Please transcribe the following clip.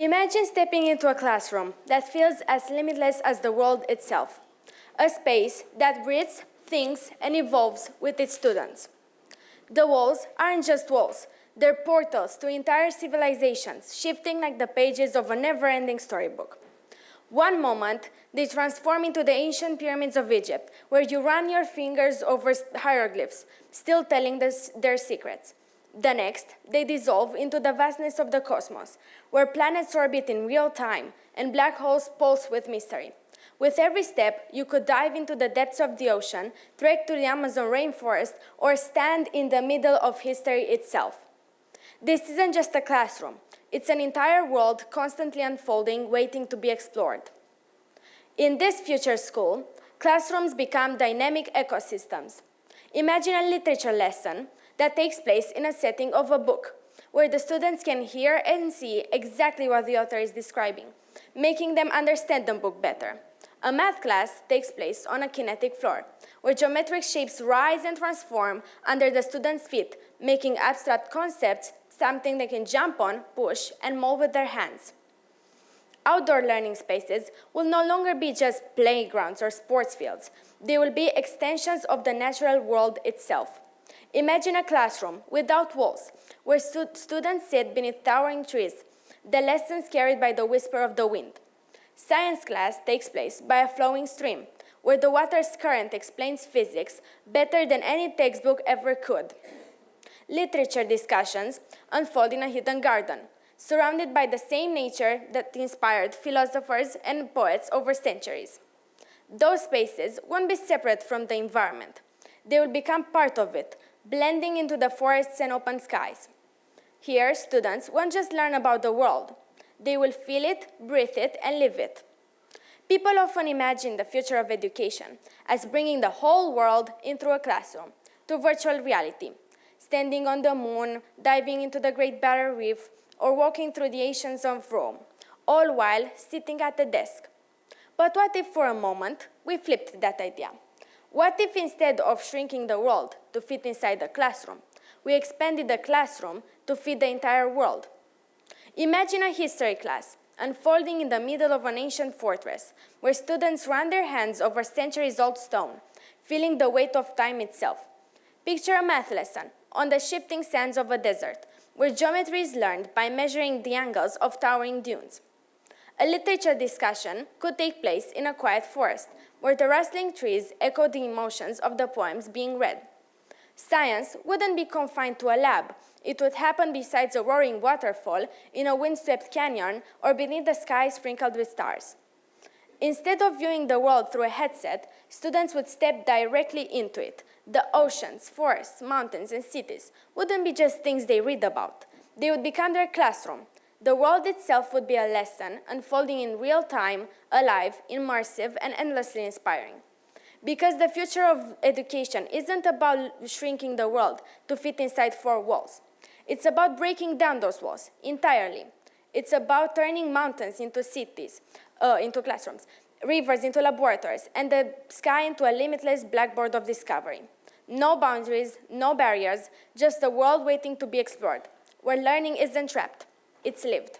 Imagine stepping into a classroom that feels as limitless as the world itself. A space that breathes, thinks, and evolves with its students. The walls aren't just walls, they're portals to entire civilizations, shifting like the pages of a never-ending storybook. One moment, they transform into the ancient pyramids of Egypt, where you run your fingers over hieroglyphs, still telling their secrets. The next, they dissolve into the vastness of the cosmos, where planets orbit in real time and black holes pulse with mystery. With every step, you could dive into the depths of the ocean, trek to the Amazon rainforest, or stand in the middle of history itself. This isn't just a classroom. It's an entire world constantly unfolding, waiting to be explored. In this future school, classrooms become dynamic ecosystems. Imagine a literature lesson that takes place in a setting of a book, where the students can hear and see exactly what the author is describing, making them understand the book better. A math class takes place on a kinetic floor, where geometric shapes rise and transform under the students' feet, making abstract concepts something they can jump on, push, and mold with their hands. Outdoor learning spaces will no longer be just playgrounds or sports fields. They will be extensions of the natural world itself. Imagine a classroom without walls, where students sit beneath towering trees, the lessons carried by the whisper of the wind. Science class takes place by a flowing stream, where the water's current explains physics better than any textbook ever could. Literature discussions unfold in a hidden garden, surrounded by the same nature that inspired philosophers and poets over centuries. Those spaces won't be separate from the environment. They will become part of it, blending into the forests and open skies. Here, students won't just learn about the world. They will feel it, breathe it, and live it. People often imagine the future of education as bringing the whole world into a classroom, to virtual reality, standing on the moon, diving into the Great Barrier Reef, or walking through the ancients of Rome, all while sitting at a desk. But what if for a moment we flipped that idea? What if instead of shrinking the world to fit inside the classroom, we expanded the classroom to fit the entire world? Imagine a history class unfolding in the middle of an ancient fortress, where students run their hands over centuries-old stone, feeling the weight of time itself. Picture a math lesson on the shifting sands of a desert, where geometry is learned by measuring the angles of towering dunes. A literature discussion could take place in a quiet forest, where the rustling trees echo the emotions of the poems being read. Science wouldn't be confined to a lab. It would happen beside a roaring waterfall, in a windswept canyon, or beneath the sky sprinkled with stars. Instead of viewing the world through a headset, students would step directly into it. The oceans, forests, mountains, and cities wouldn't be just things they read about. They would become their classroom. The world itself would be a lesson, unfolding in real time, alive, immersive, and endlessly inspiring. Because the future of education isn't about shrinking the world to fit inside four walls. It's about breaking down those walls entirely. It's about turning mountains into cities, into classrooms, rivers into laboratories, and the sky into a limitless blackboard of discovery. No boundaries, no barriers, just a world waiting to be explored, where learning isn't trapped, it's lived.